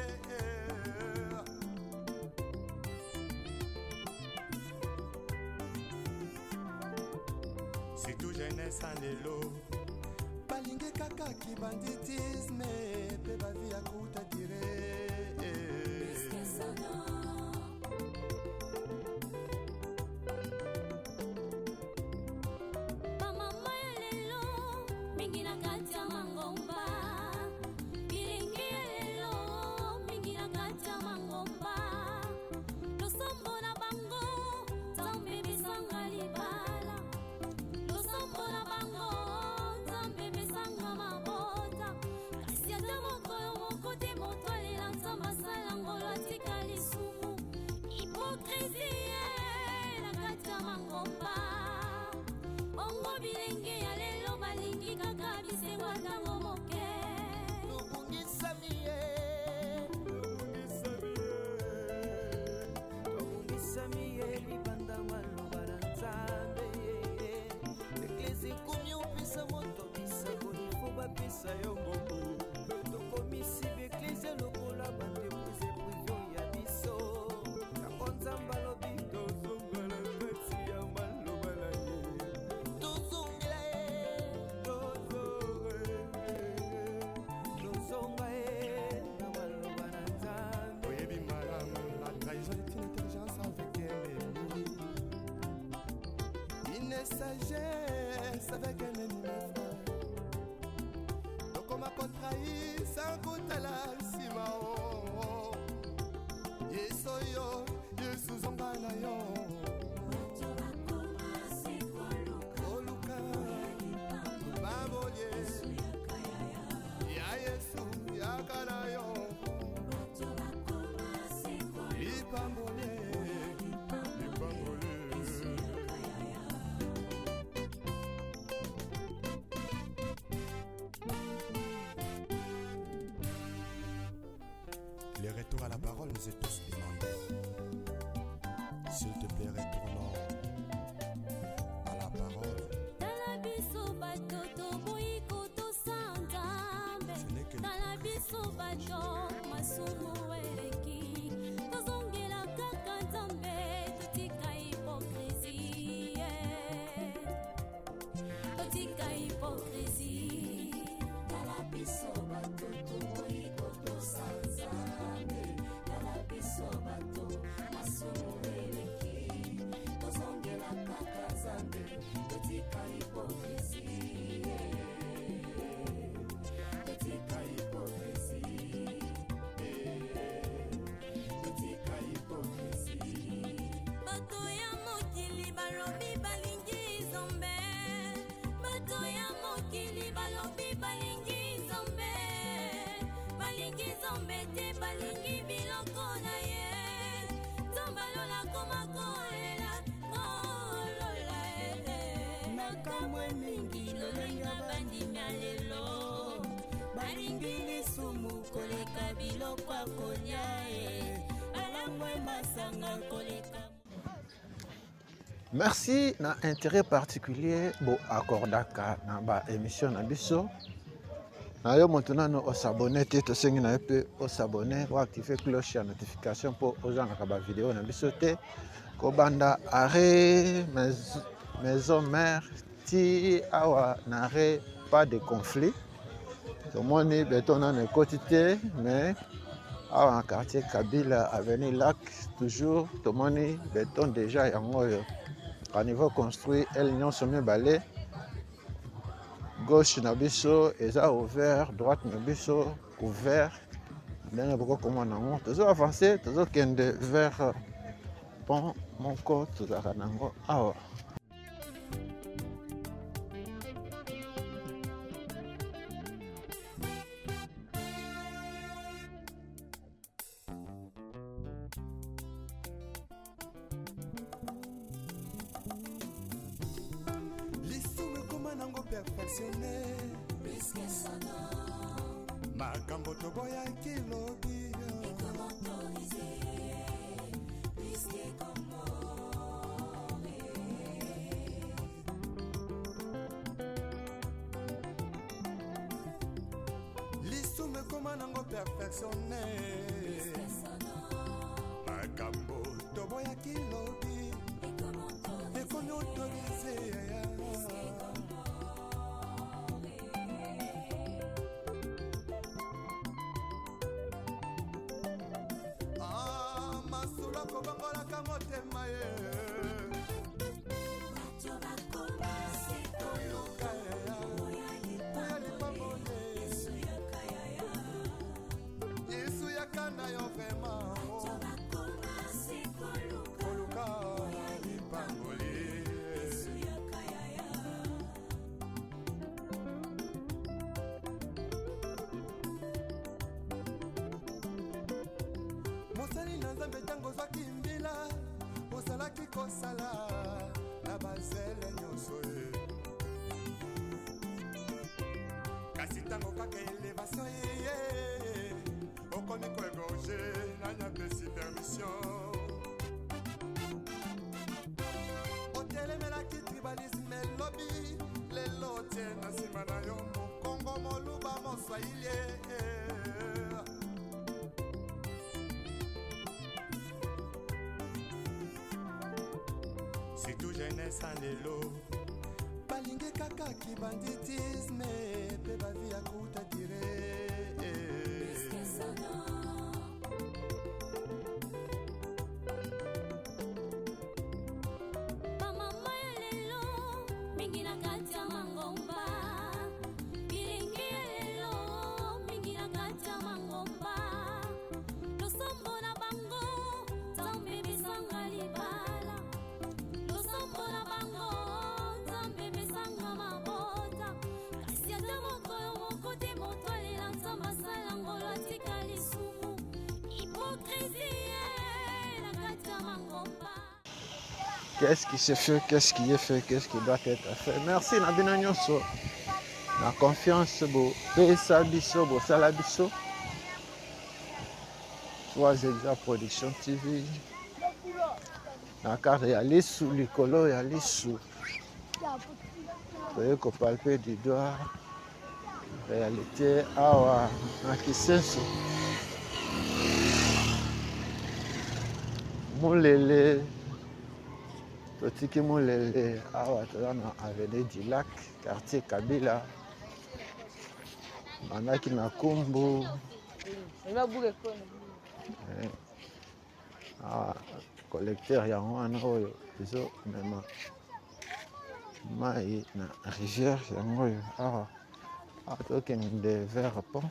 surtout jeunesse en élo balingi kaka ki banditisme pe bavi ya kuta tire sagesse avec un ennemi frère. Donc on m'a contrahi sans kutala simao. Yesoyo, Yesu zongana yo. Oluka, babolye. Ya Yesu, ya kanayo. Lipambole. Le retour à la parole nous est tous demandé. S'il te plaît, retournons à la parole. Ce n'est que Merci na intérêt particulier bo accordaka na ba émission na biso. Na yo maintenant no s'abonner te to sengi na pe o s'abonner ou activer cloche ya notification pour ozanga ka ba vidéo na biso te ko banda arrêt maison mère ti awa n'arrêt pas de conflit. Tout le monde est béton dans le quotidien mais en quartier Kabila avenue Lac toujours tout le monde est béton déjà yango yo. À niveau construit, elle n'y a sommet balai. Gauche nabiso, eza ouvert, droite nabiso ouvert. Bien beaucoup comment on a toujours avancé, toujours kende vers pont mon côte, toujours nango. Ah. Perfectionné makambo toboya kilobi lisume koma nango perfectionné makambo toboya kilobi ekomi autorisé ekobongolaka motema ye Yesu yakana yo vraiment koluka lipangoli mosali na nzambe ntango ozwaki mbila ozalaki kosala na bazele nyonso ye kasi ntango kaka elevation yeye okomi koegorge nanyapesi permission otelemelaki tribalisme elobi lelo tie na nsima na yo mokongo moluba moswahili surtout jeunesse en lelo balingi kaka kibanditisme pe bavi ya kuta dire bamama ya lelo mingi na kati ya mangomba bilingi ya lelo mingi na kati ya mangomba losombo na bango nzambe bisanga libala losombo na bango nzambe bisanga mabota kasi ata mokolo moko te moto alela nzambe asala ngolo atika lisumu hypocrisie na kati ya mangomba. Qu'est-ce qui se fait, qu'est-ce qui est fait, qu'est-ce qui doit être fait. Merci na bino nyonso na confiance bo pesa biso bo sala biso. Trois Exa Production TV na carte ya lisu likolo ya lisu toye kopalpe du doigt réalité awa na Kisenso mulele totiki mulele awa toza na avenue du Lac quartier Kabila bandaki na Kumbu collecteur yango wana oyo ezomema mai na rivière yango oyo awa tokende vers pont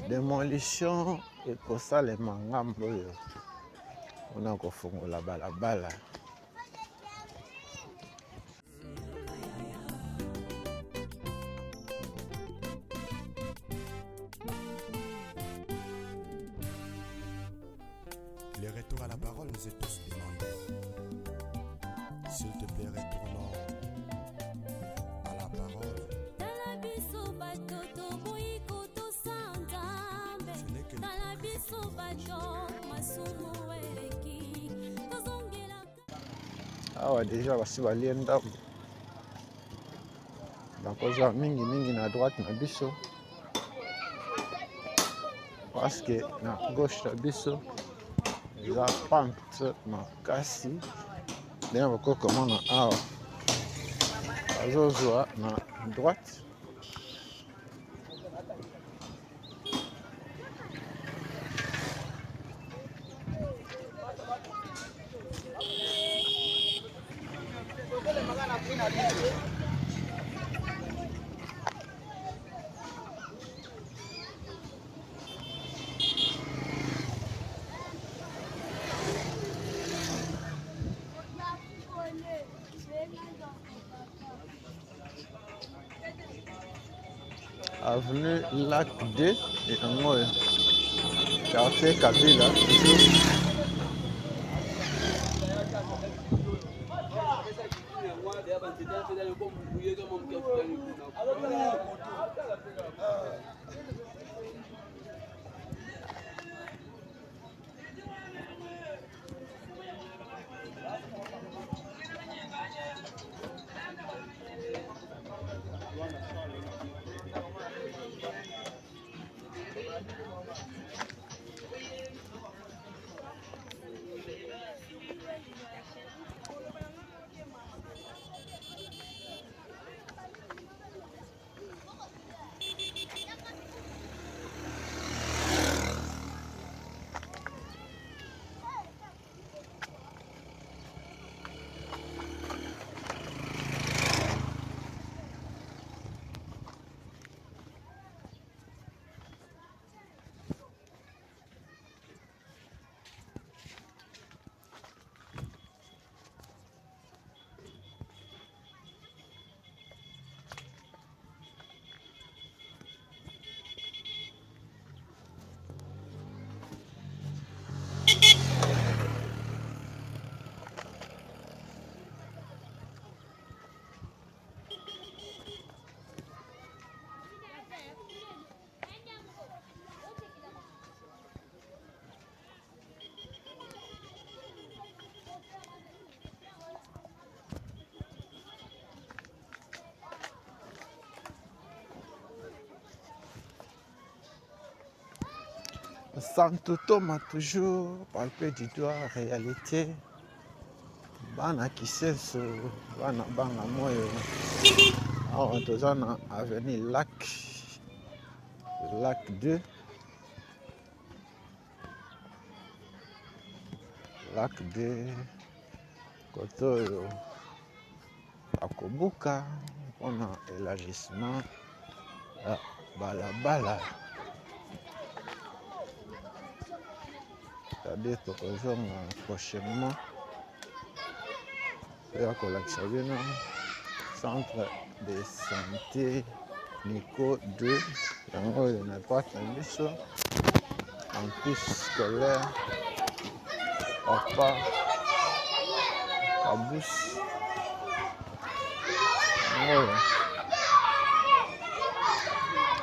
démolition ekosalema ngambo oyo mpona kofungola balabala. Le retour à la parole nous est tous demandé. S'il te plaît, retournons à la parole. Awa déjà basi balie ndambo bakozwa mingi na droite na biso parce que na gauche na biso eza pente makasi ndenge bakokomona awa bazozwa na droite avenue Lac 2 et yango quartier Kabila Santo Thomas toujours palpé du doigt réalité. Bana Kisenso, bana banga moyo. Alors toza na avenue Lac 2. Lac 2 koto akobuka mpona élargissement ya balabala. C'est-à-dire tokozonga prochainement ya kolakisa bino centre de santé Nico 2 yango oyo na droite na biso campus scolaire Papa Kabous. Oyo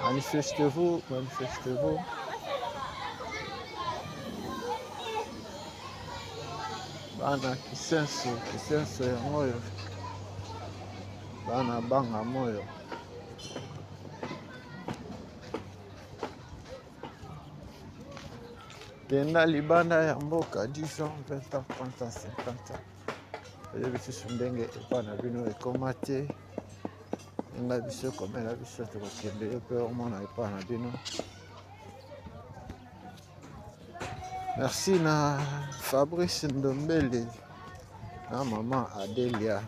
manifestez-vous, manifestez-vous. Bana Kisenso yango oyo bana banga moyo. Kenda libanda ya mboka 10 ans, 20 ans, 30 ans, 50 ans. Oyo bisusu ndenge epa na bino ekoma te. Nga biso komela biso tokokende yo mpe omona epa na bino. Merci na Fabrice Ndombele na maman Adelia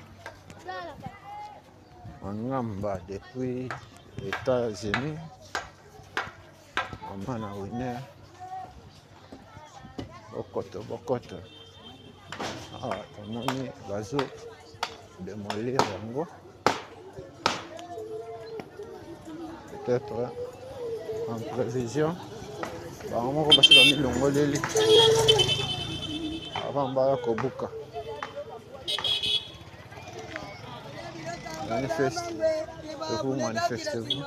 Mangamba depuis les États-Unis. Maman na Winner Bokoto. Ah, tomoni bazo démolir yango. Peut-être en prévision. Bango ko basi ba milongoleli avant baya kobuka. Manifestez-vous, manifestez-vous.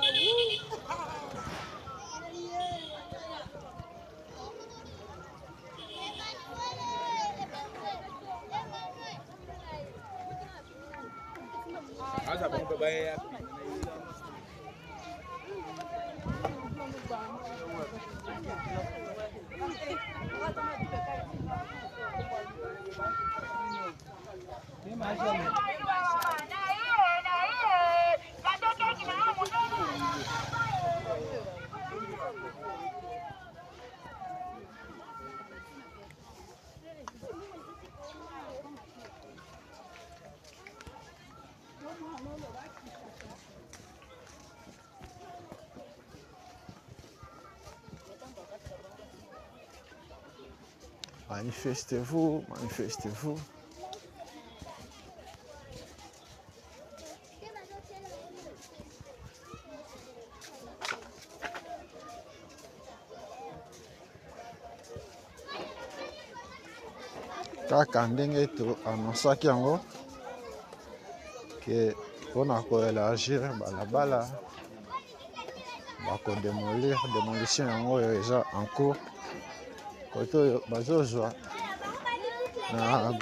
Manifestez-vous, manifestez-vous. Kaka ndenge to annonsaki yango ke mpona koélargir balabala bakodémolir démolition yango oyo eza en cours. Kote oyo bazozwa na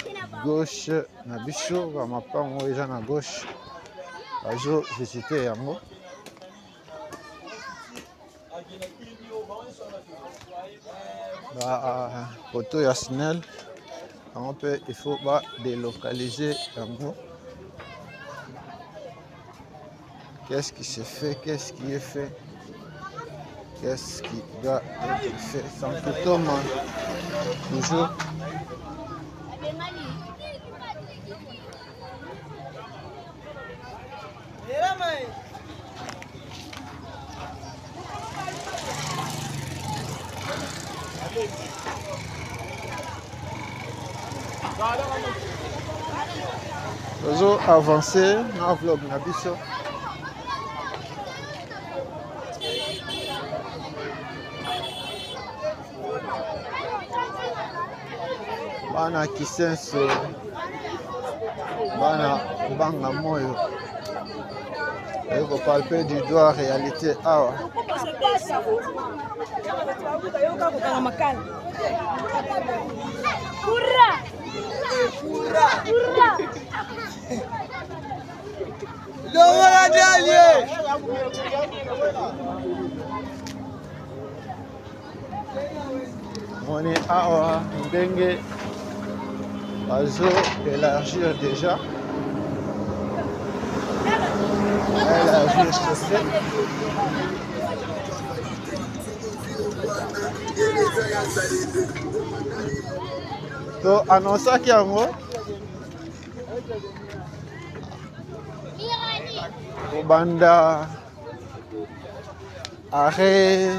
gauche na biso bamapango eza na gauche bazo visite yango. Kote ya SNEL yango mpe il faut ba délocaliser yango. Qu'est-ce qui se fait, qu'est-ce qui est fait, qu'est-ce qui doit être fait. Santo Thomas toujours. Toujours avancer na vlog na biso. Bana Kisenso, bana banga moyo. Et vous palpez du doigt réalité awa. On est awa ndenge bazo élargir déjà. Élargir chaussée. To annonçaki yango kobanda arrêt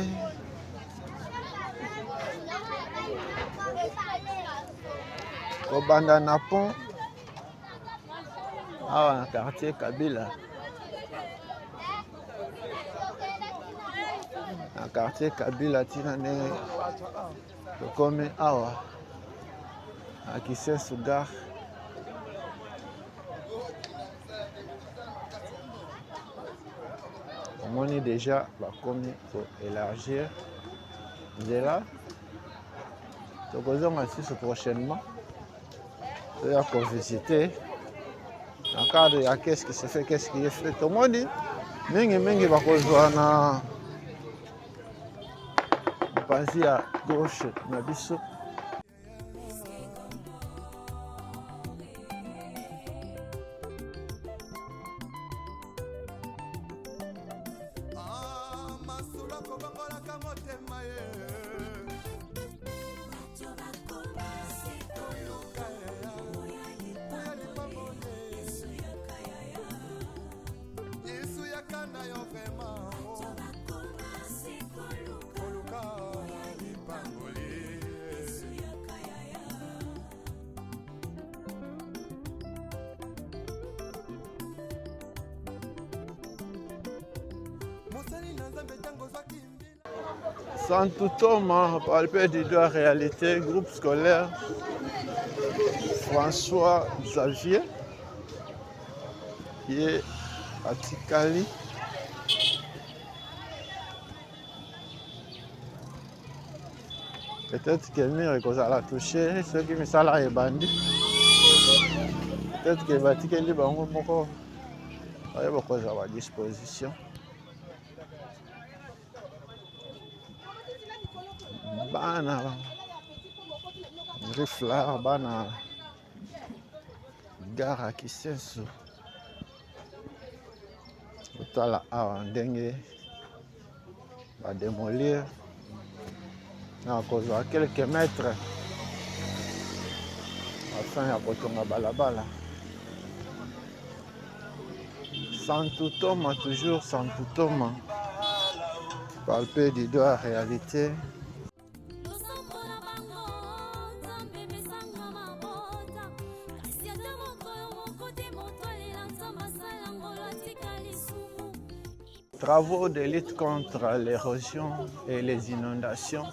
kobanda na pont awa na quartier Kabila. Na quartier Kabila tina ndenge tokomi awa à Kisensu Gare. On est déjà bakomi pour élargir nzela. Tokozonga sisi prochainement. Toya pour visiter. En cadre ya qu'est-ce qui se fait, qu'est-ce qui est fait. Tomoni mingi bakozwa na panzi à gauche na biso. Santo Thomas, palpé du doigt réalité, groupe scolaire François Xavier, qui est à Tikali. Peut-être que mire ekozala touché, ceux qui me sala et bandit. Peut-être que batikeli bango moko baye bakozala à disposition. Bana riflar bana gare à Kisensu otala awa ndenge badémolir na kozwa quelques mètres afin ya kotonga balabala. Santo Thomas, toujours Santo Thomas, palpé du doigt réalité. Travaux de lutte contre l'érosion et les inondations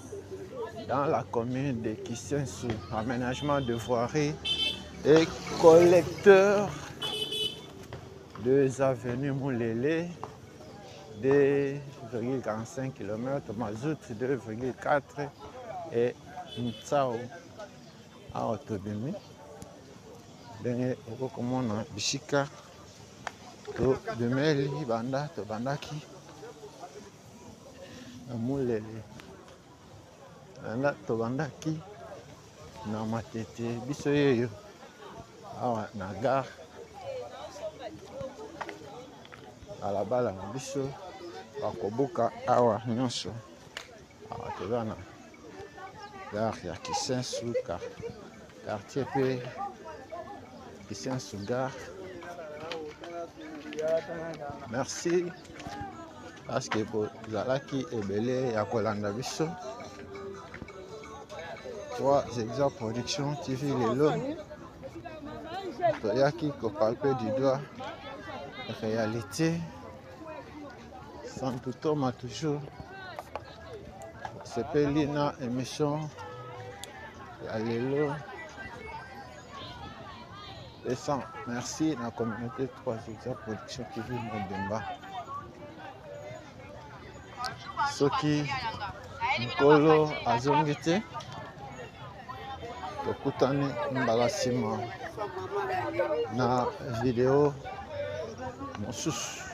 dans la commune de Kisensu, aménagement de voiries et collecteur des avenues Moulélé, 2,45 km, Mazout 2,4 et Mtsao à Otobimi. Denge okokomona bishika to bemeli banda to bandaki na Moulélé. Banda to bandaki na matete biso yeyo awa na gare balabala na biso bakobuka awa nyonso awa toza na gare ya Kisensu quartier pe Kisensu Gare. Merci parce que bozalaki ebele ya kolanda biso. 3 Exa Production TV lelo toyaki kopalpe du doigt réalité. Santo Thomas toujours sepeli na émission ya lelo. Et sans merci na communauté 3 Exa Production TV Mobimba. Soki Nkolo azongi te tokutani mbala nsima na video mosusu.